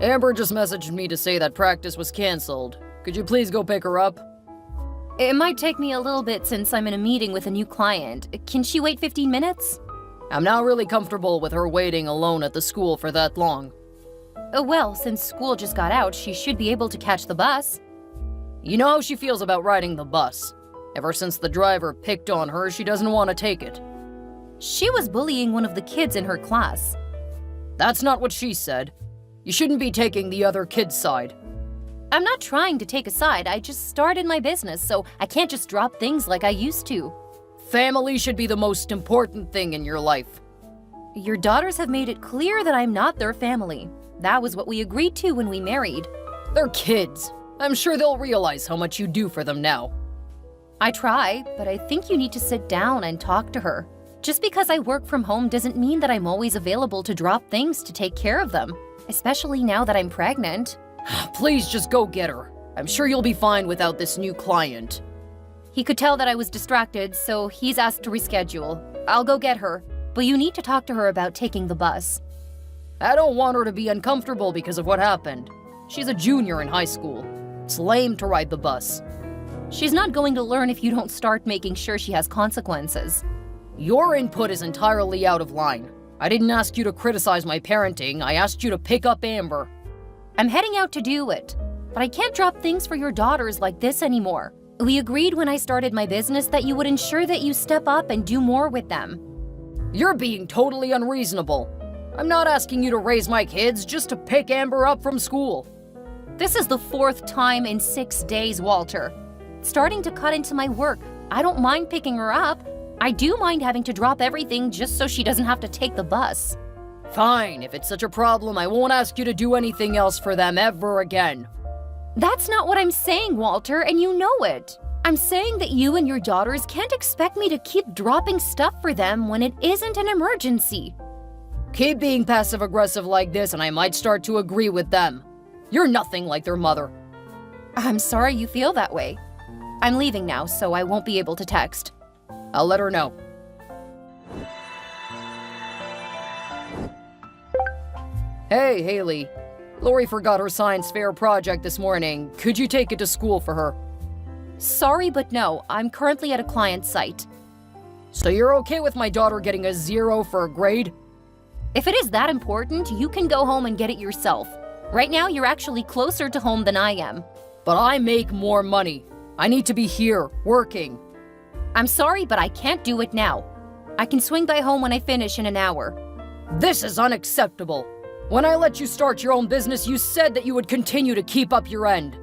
Amber just messaged me to say that practice was cancelled. Could you please go pick her up? It might take me a little bit since I'm in a meeting with a new client. Can she wait 15 minutes? I'm not really comfortable with her waiting alone at the school for that long. Well, since school just got out, she should be able to catch the bus. You know how she feels about riding the bus. Ever since the driver picked on her, she doesn't want to take it. She was bullying one of the kids in her class. That's not what she said. You shouldn't be taking the other kid's side. I'm not trying to take a side, I just started my business, so I can't just drop things like I used to. Family should be the most important thing in your life. Your daughters have made it clear that I'm not their family. That was what we agreed to when we married. They're kids. I'm sure they'll realize how much you do for them now. I try, but I think you need to sit down and talk to her. Just because I work from home doesn't mean that I'm always available to drop things to take care of them, especially now that I'm pregnant. Please just go get her. I'm sure you'll be fine without this new client. He could tell that I was distracted, so he's asked to reschedule. I'll go get her, but you need to talk to her about taking the bus. I don't want her to be uncomfortable because of what happened. She's a junior in high school. It's lame to ride the bus. She's not going to learn if you don't start making sure she has consequences. Your input is entirely out of line. I didn't ask you to criticize my parenting, I asked you to pick up Amber. I'm heading out to do it, but I can't drop things for your daughters like this anymore. We agreed when I started my business that you would ensure that you step up and do more with them. You're being totally unreasonable. I'm not asking you to raise my kids just to pick Amber up from school. This is the 4th time in 6 days, Walter. It's starting to cut into my work. I don't mind picking her up. I do mind having to drop everything just so she doesn't have to take the bus. Fine, if it's such a problem, I won't ask you to do anything else for them ever again. That's not what I'm saying, Walter, and you know it. I'm saying that you and your daughters can't expect me to keep dropping stuff for them when it isn't an emergency. Keep being passive-aggressive like this and I might start to agree with them. You're nothing like their mother. I'm sorry you feel that way. I'm leaving now, so I won't be able to text. I'll let her know. Hey, Haley. Lori forgot her science fair project this morning. Could you take it to school for her? Sorry, but no. I'm currently at a client's site. So you're okay with my daughter getting a 0 for a grade? If it is that important, you can go home and get it yourself. Right now, you're actually closer to home than I am. But I make more money. I need to be here, working. I'm sorry, but I can't do it now. I can swing by home when I finish in an hour. This is unacceptable. When I let you start your own business, you said that you would continue to keep up your end.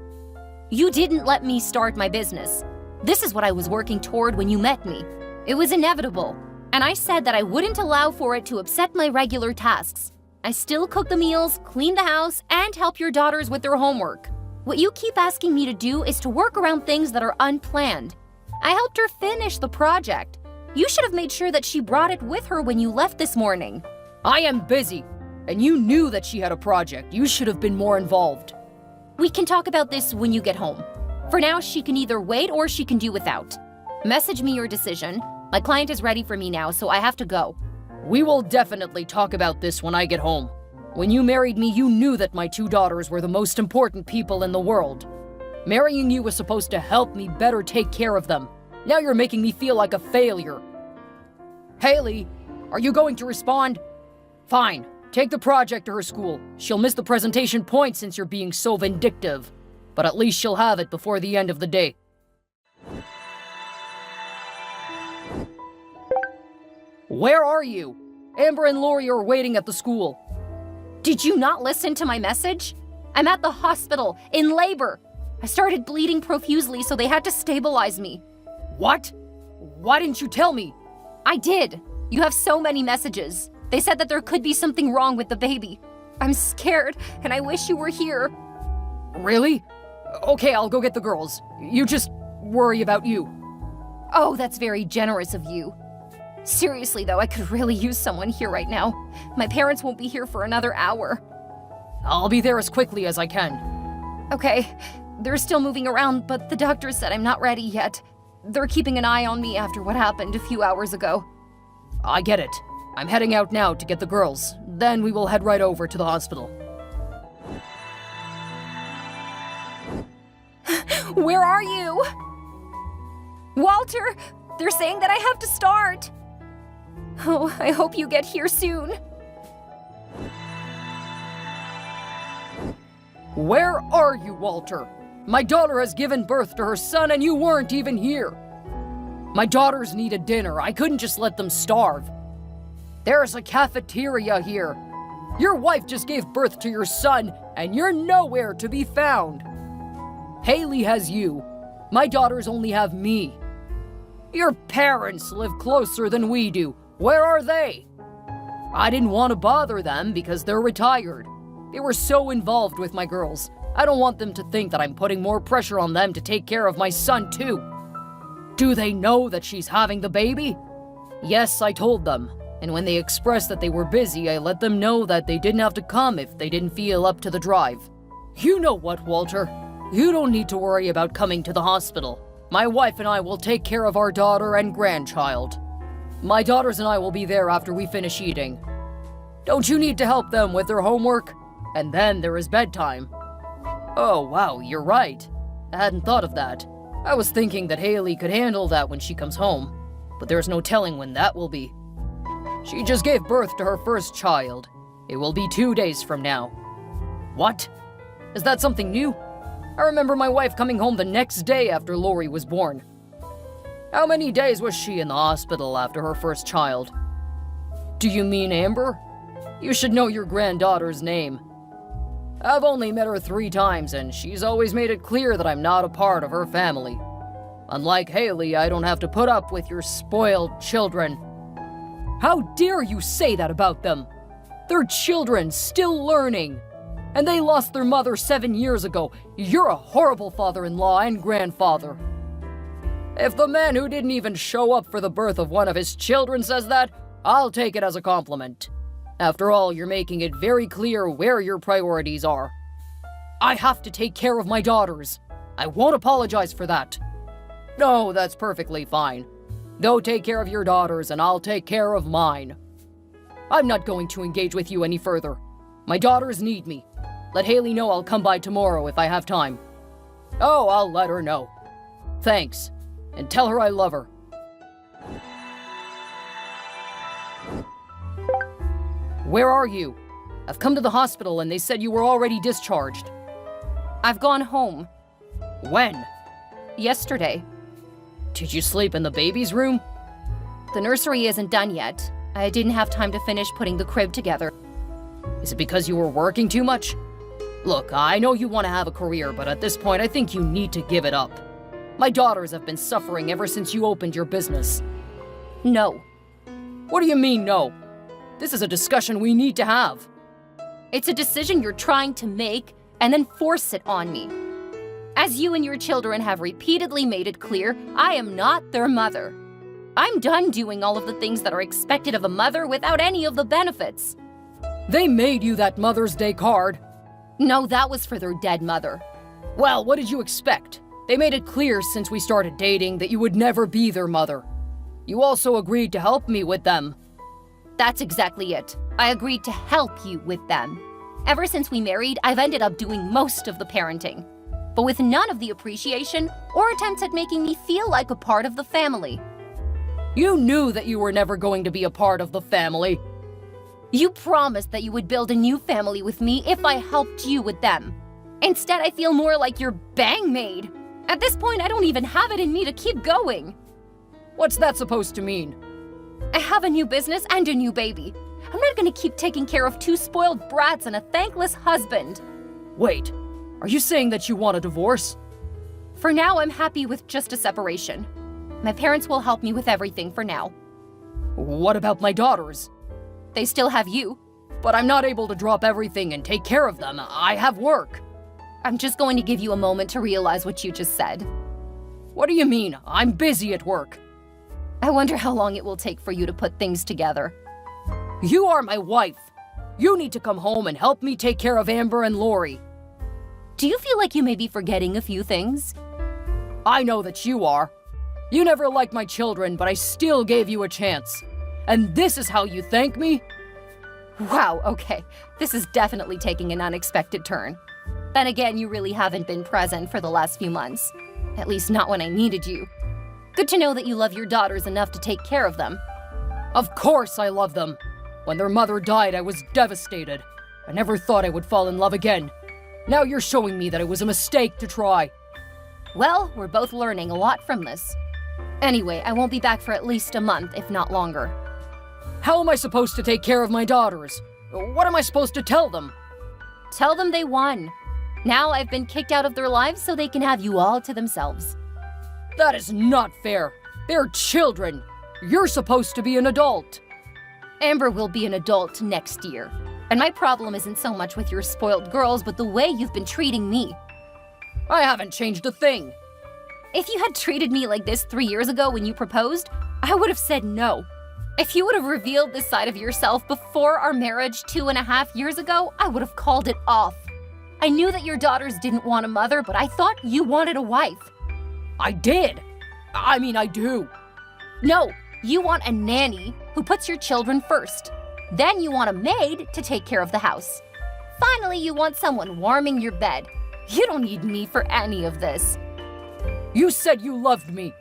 You didn't let me start my business. This is what I was working toward when you met me. It was inevitable, and I said that I wouldn't allow for it to upset my regular tasks. I still cook the meals, clean the house, and help your daughters with their homework. What you keep asking me to do is to work around things that are unplanned. I helped her finish the project. You should have made sure that she brought it with her when you left this morning. I am busy, and you knew that she had a project. You should have been more involved. We can talk about this when you get home. For now, she can either wait or she can do without. Message me your decision. My client is ready for me now, so I have to go. We will definitely talk about this when I get home. When you married me, you knew that my 2 daughters were the most important people in the world. Marrying you was supposed to help me better take care of them. Now you're making me feel like a failure. Haley, are you going to respond? Fine. Take the project to her school. She'll miss the presentation point since you're being so vindictive. But at least she'll have it before the end of the day. Where are you? Amber and Lori are waiting at the school. Did you not listen to my message? I'm at the hospital, in labor. I started bleeding profusely, so they had to stabilize me. What? Why didn't you tell me? I did. You have so many messages. They said that there could be something wrong with the baby. I'm scared, and I wish you were here. Really? Okay, I'll go get the girls. You just worry about you. Oh, that's very generous of you. Seriously, though, I could really use someone here right now. My parents won't be here for another hour. I'll be there as quickly as I can. Okay, they're still moving around, but the doctor said I'm not ready yet. They're keeping an eye on me after what happened a few hours ago. I get it. I'm heading out now to get the girls. Then we will head right over to the hospital. Where are you? Walter, they're saying that I have to start. Oh, I hope you get here soon. Where are you, Walter? My daughter has given birth to her son and you weren't even here. My daughters need a dinner. I couldn't just let them starve. There's a cafeteria here. Your wife just gave birth to your son and you're nowhere to be found. Haley has you. My daughters only have me. Your parents live closer than we do. Where are they? I didn't want to bother them because they're retired. They were so involved with my girls. I don't want them to think that I'm putting more pressure on them to take care of my son too. Do they know that she's having the baby? Yes, I told them. And when they expressed that they were busy, I let them know that they didn't have to come if they didn't feel up to the drive. You know what, Walter? You don't need to worry about coming to the hospital. My wife and I will take care of our daughter and grandchild. My daughters and I will be there after we finish eating. Don't you need to help them with their homework? And then there is bedtime. Oh, wow, you're right. I hadn't thought of that. I was thinking that Haley could handle that when she comes home, but there's no telling when that will be. She just gave birth to her first child. It will be 2 days from now. What? Is that something new? I remember my wife coming home the next day after Lori was born. How many days was she in the hospital after her first child? Do you mean Amber? You should know your granddaughter's name. I've only met her 3 times, and she's always made it clear that I'm not a part of her family. Unlike Haley, I don't have to put up with your spoiled children. How dare you say that about them? They're children, still learning. And they lost their mother 7 years ago. You're a horrible father-in-law and grandfather. If the man who didn't even show up for the birth of one of his children says that, I'll take it as a compliment. After all, you're making it very clear where your priorities are. I have to take care of my daughters. I won't apologize for that. No, that's perfectly fine. Go take care of your daughters and I'll take care of mine. I'm not going to engage with you any further. My daughters need me. Let Haley know I'll come by tomorrow if I have time. Oh, I'll let her know. Thanks. And tell her I love her. Where are you? I've come to the hospital and they said you were already discharged. I've gone home. When? Yesterday. Did you sleep in the baby's room? The nursery isn't done yet. I didn't have time to finish putting the crib together. Is it because you were working too much? Look, I know you want to have a career, but at this point I think you need to give it up. My daughters have been suffering ever since you opened your business. No. What do you mean, no? This is a discussion we need to have. It's a decision you're trying to make and then force it on me. As you and your children have repeatedly made it clear, I am not their mother. I'm done doing all of the things that are expected of a mother without any of the benefits. They made you that Mother's Day card. No, that was for their dead mother. Well, what did you expect? They made it clear since we started dating that you would never be their mother. You also agreed to help me with them. That's exactly it. I agreed to help you with them. Ever since we married, I've ended up doing most of the parenting, but with none of the appreciation or attempts at making me feel like a part of the family. You knew that you were never going to be a part of the family. You promised that you would build a new family with me if I helped you with them. Instead, I feel more like your bang maid. At this point, I don't even have it in me to keep going. What's that supposed to mean? I have a new business and a new baby. I'm not gonna keep taking care of 2 spoiled brats and a thankless husband. Wait, are you saying that you want a divorce? For now, I'm happy with just a separation. My parents will help me with everything for now. What about my daughters? They still have you. But I'm not able to drop everything and take care of them. I have work. I'm just going to give you a moment to realize what you just said. What do you mean? I'm busy at work. I wonder how long it will take for you to put things together. You are my wife. You need to come home and help me take care of Amber and Lori. Do you feel like you may be forgetting a few things? I know that you are. You never liked my children, but I still gave you a chance. And this is how you thank me? Wow, okay. This is definitely taking an unexpected turn. Then again, you really haven't been present for the last few months. At least not when I needed you. Good to know that you love your daughters enough to take care of them. Of course I love them. When their mother died, I was devastated. I never thought I would fall in love again. Now you're showing me that it was a mistake to try. Well, we're both learning a lot from this. Anyway, I won't be back for at least a month, if not longer. How am I supposed to take care of my daughters? What am I supposed to tell them? Tell them they won. Now I've been kicked out of their lives so they can have you all to themselves. That is not fair. They're children. You're supposed to be an adult. Amber will be an adult next year. And my problem isn't so much with your spoiled girls, but the way you've been treating me. I haven't changed a thing. If you had treated me like this 3 years ago when you proposed, I would have said no. If you would have revealed this side of yourself before our marriage 2.5 years ago, I would have called it off. I knew that your daughters didn't want a mother, but I thought you wanted a wife. I did. I do. No, you want a nanny who puts your children first. Then you want a maid to take care of the house. Finally, you want someone warming your bed. You don't need me for any of this. You said you loved me.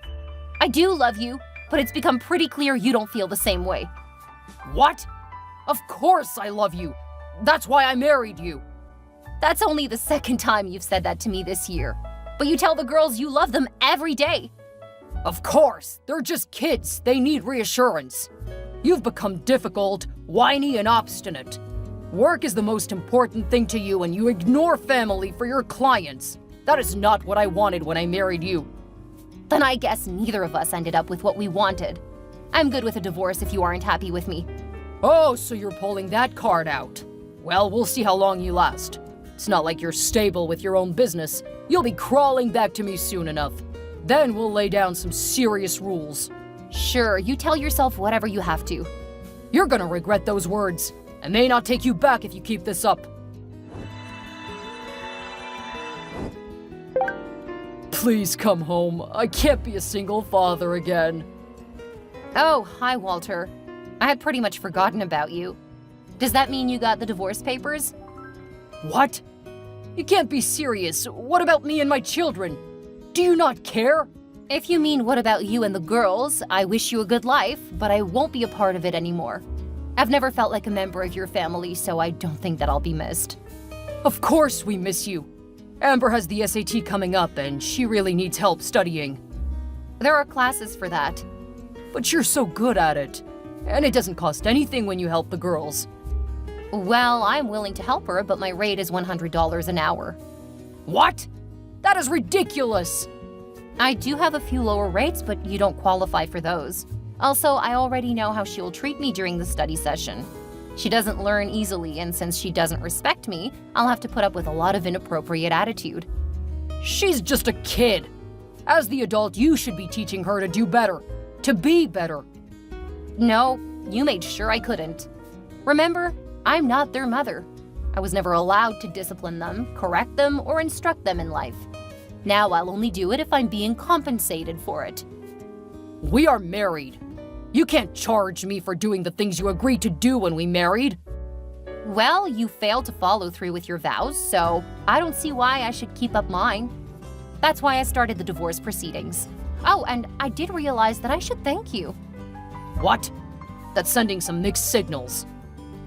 I do love you, but it's become pretty clear you don't feel the same way. What? Of course I love you. That's why I married you. That's only the second time you've said that to me this year. But you tell the girls you love them every day. Of course, they're just kids. They need reassurance. You've become difficult, whiny, and obstinate. Work is the most important thing to you, and you ignore family for your clients. That is not what I wanted when I married you. Then I guess neither of us ended up with what we wanted. I'm good with a divorce if you aren't happy with me. Oh, so you're pulling that card out. Well, we'll see how long you last. It's not like you're stable with your own business. You'll be crawling back to me soon enough. Then we'll lay down some serious rules. Sure, you tell yourself whatever you have to. You're gonna regret those words. I may not take you back if you keep this up. Please come home. I can't be a single father again. Oh, hi, Walter. I had pretty much forgotten about you. Does that mean you got the divorce papers? What? You can't be serious. What about me and my children? Do you not care? If you mean what about you and the girls, I wish you a good life, but I won't be a part of it anymore. I've never felt like a member of your family, so I don't think that I'll be missed. Of course we miss you. Amber has the SAT coming up and she really needs help studying. There are classes for that. But you're so good at it. And it doesn't cost anything when you help the girls. Well, I'm willing to help her, but my rate is $100 an hour. What? That is ridiculous! I do have a few lower rates, but you don't qualify for those. Also, I already know how she'll treat me during the study session. She doesn't learn easily, and since she doesn't respect me, I'll have to put up with a lot of inappropriate attitude. She's just a kid. As the adult, you should be teaching her to do better. To be better. No, you made sure I couldn't. Remember, I'm not their mother. I was never allowed to discipline them, correct them, or instruct them in life. Now I'll only do it if I'm being compensated for it. We are married. You can't charge me for doing the things you agreed to do when we married. Well, you failed to follow through with your vows, so I don't see why I should keep up mine. That's why I started the divorce proceedings. Oh, and I did realize that I should thank you. What? That's sending some mixed signals.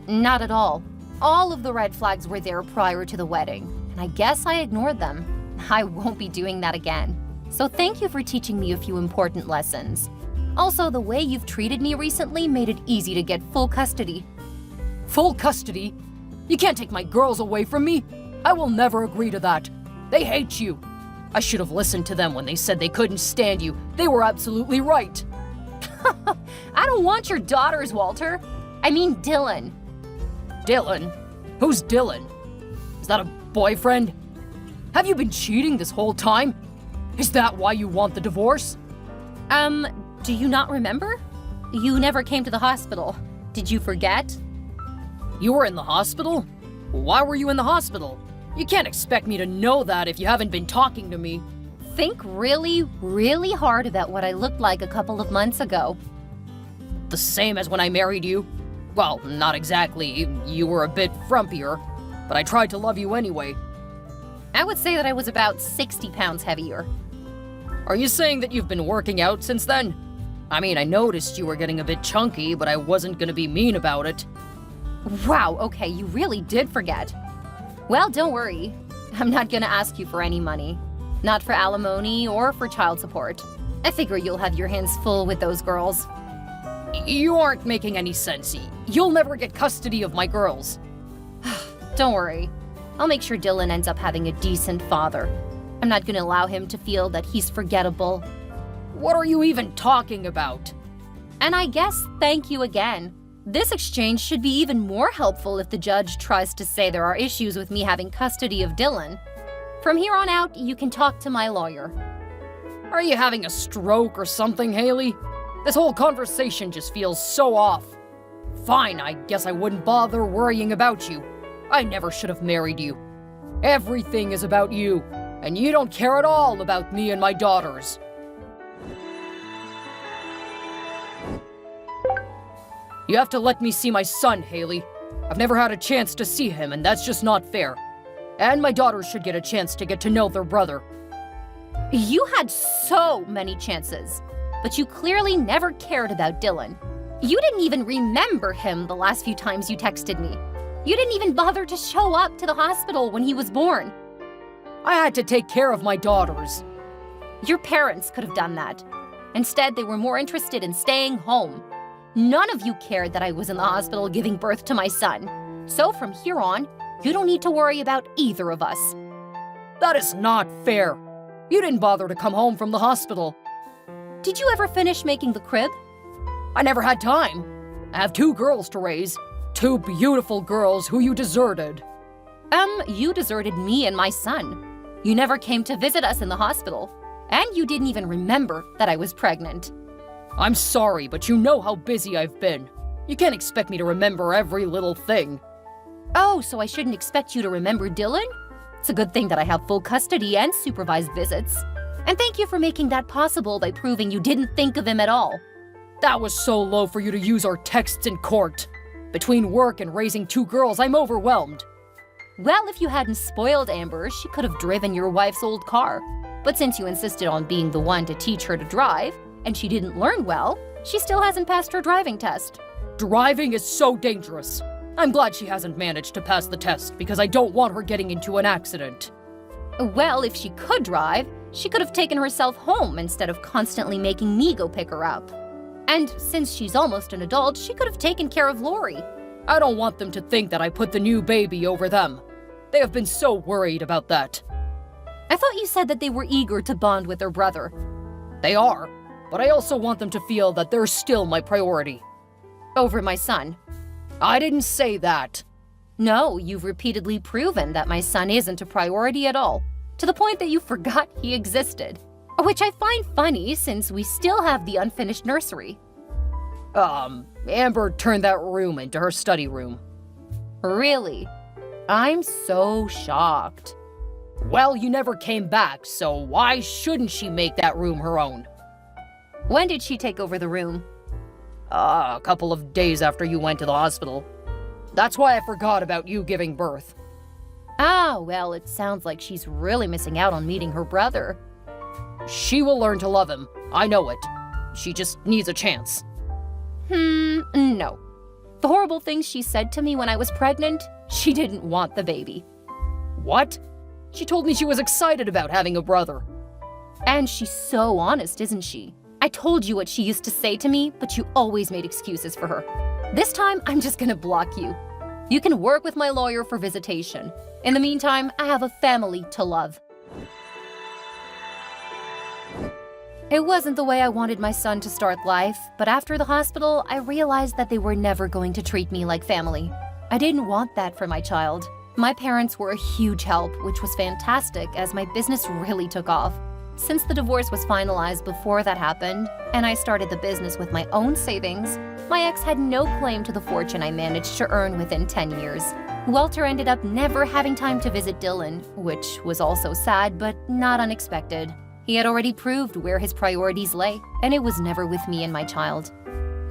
Not at all. All of the red flags were there prior to the wedding, and I guess I ignored them. I won't be doing that again. So thank you for teaching me a few important lessons. Also, the way you've treated me recently made it easy to get full custody. Full custody? You can't take my girls away from me. I will never agree to that. They hate you. I should have listened to them when they said they couldn't stand you. They were absolutely right. I don't want your daughters, Walter. I mean Dylan. Dylan? Who's Dylan? Is that a boyfriend? Have you been cheating this whole time? Is that why you want the divorce? Do you not remember? You never came to the hospital. Did you forget? You were in the hospital? Why were you in the hospital? You can't expect me to know that if you haven't been talking to me. Think really, really hard about what I looked like a couple of months ago. The same as when I married you? Well, not exactly. You were a bit frumpier, but I tried to love you anyway. I would say that I was about 60 pounds heavier. Are you saying that you've been working out since then? I mean, I noticed you were getting a bit chunky, but I wasn't gonna be mean about it. Wow, okay, you really did forget. Well, don't worry. I'm not gonna ask you for any money. Not for alimony or for child support. I figure you'll have your hands full with those girls. You aren't making any sense. You'll never get custody of my girls. Don't worry. I'll make sure Dylan ends up having a decent father. I'm not gonna allow him to feel that he's forgettable. What are you even talking about? And I guess thank you again. This exchange should be even more helpful if the judge tries to say there are issues with me having custody of Dylan. From here on out, you can talk to my lawyer. Are you having a stroke or something, Haley? This whole conversation just feels so off. Fine, I guess I wouldn't bother worrying about you. I never should have married you. Everything is about you, and you don't care at all about me and my daughters. You have to let me see my son, Haley. I've never had a chance to see him, and that's just not fair. And my daughters should get a chance to get to know their brother. You had so many chances, but you clearly never cared about Dylan. You didn't even remember him the last few times you texted me. You didn't even bother to show up to the hospital when he was born. I had to take care of my daughters. Your parents could have done that. Instead, they were more interested in staying home. None of you cared that I was in the hospital giving birth to my son. So from here on, you don't need to worry about either of us. That is not fair. You didn't bother to come home from the hospital. Did you ever finish making the crib? I never had time. I have 2 girls to raise. 2 beautiful girls who you deserted. You deserted me and my son. You never came to visit us in the hospital. And you didn't even remember that I was pregnant. I'm sorry, but you know how busy I've been. You can't expect me to remember every little thing. Oh, so I shouldn't expect you to remember Dylan? It's a good thing that I have full custody and supervised visits. And thank you for making that possible by proving you didn't think of him at all. That was so low for you to use our texts in court. Between work and raising 2 girls, I'm overwhelmed. Well, if you hadn't spoiled Amber, she could have driven your wife's old car. But since you insisted on being the one to teach her to drive, and she didn't learn well, she still hasn't passed her driving test. Driving is so dangerous. I'm glad she hasn't managed to pass the test because I don't want her getting into an accident. Well, if she could drive, she could have taken herself home instead of constantly making me go pick her up. And since she's almost an adult, she could have taken care of Lori. I don't want them to think that I put the new baby over them. They have been so worried about that. I thought you said that they were eager to bond with their brother. They are, but I also want them to feel that they're still my priority. Over my son. I didn't say that. No, you've repeatedly proven that my son isn't a priority at all, to the point that you forgot he existed. Which I find funny since we still have the unfinished nursery. Amber turned that room into her study room. Really? I'm so shocked. Well, you never came back, so why shouldn't she make that room her own? When did she take over the room? A couple of days after you went to the hospital. That's why I forgot about you giving birth. Ah, well, it sounds like she's really missing out on meeting her brother. She will learn to love him. I know it. She just needs a chance. No. The horrible things she said to me when I was pregnant, she didn't want the baby. What? She told me she was excited about having a brother. And she's so honest, isn't she? I told you what she used to say to me, but you always made excuses for her. This time, I'm just gonna block you. You can work with my lawyer for visitation. In the meantime, I have a family to love. It wasn't the way I wanted my son to start life, but after the hospital, I realized that they were never going to treat me like family. I didn't want that for my child. My parents were a huge help, which was fantastic as my business really took off. Since the divorce was finalized before that happened, and I started the business with my own savings, my ex had no claim to the fortune I managed to earn within 10 years. Walter ended up never having time to visit Dylan, which was also sad but not unexpected. He had already proved where his priorities lay, and it was never with me and my child.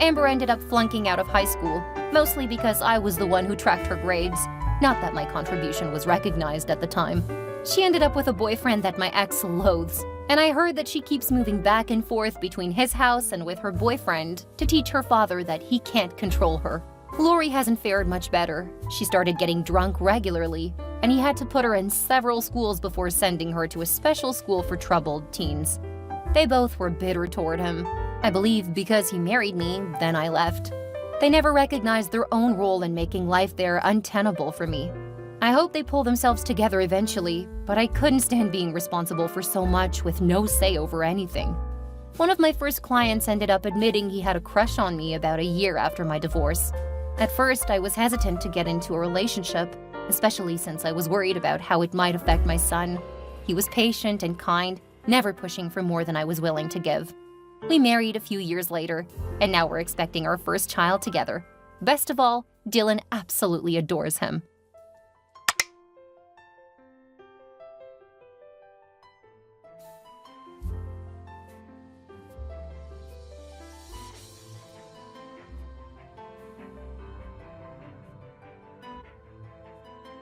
Amber ended up flunking out of high school, mostly because I was the one who tracked her grades. Not that my contribution was recognized at the time. She ended up with a boyfriend that my ex loathes. And I heard that she keeps moving back and forth between his house and with her boyfriend to teach her father that he can't control her. Lori hasn't fared much better. She started getting drunk regularly, and he had to put her in several schools before sending her to a special school for troubled teens. They both were bitter toward him. I believe because he married me, then I left. They never recognized their own role in making life there untenable for me. I hope they pull themselves together eventually, but I couldn't stand being responsible for so much with no say over anything. One of my first clients ended up admitting he had a crush on me about a year after my divorce. At first, I was hesitant to get into a relationship, especially since I was worried about how it might affect my son. He was patient and kind, never pushing for more than I was willing to give. We married a few years later, and now we're expecting our first child together. Best of all, Dylan absolutely adores him.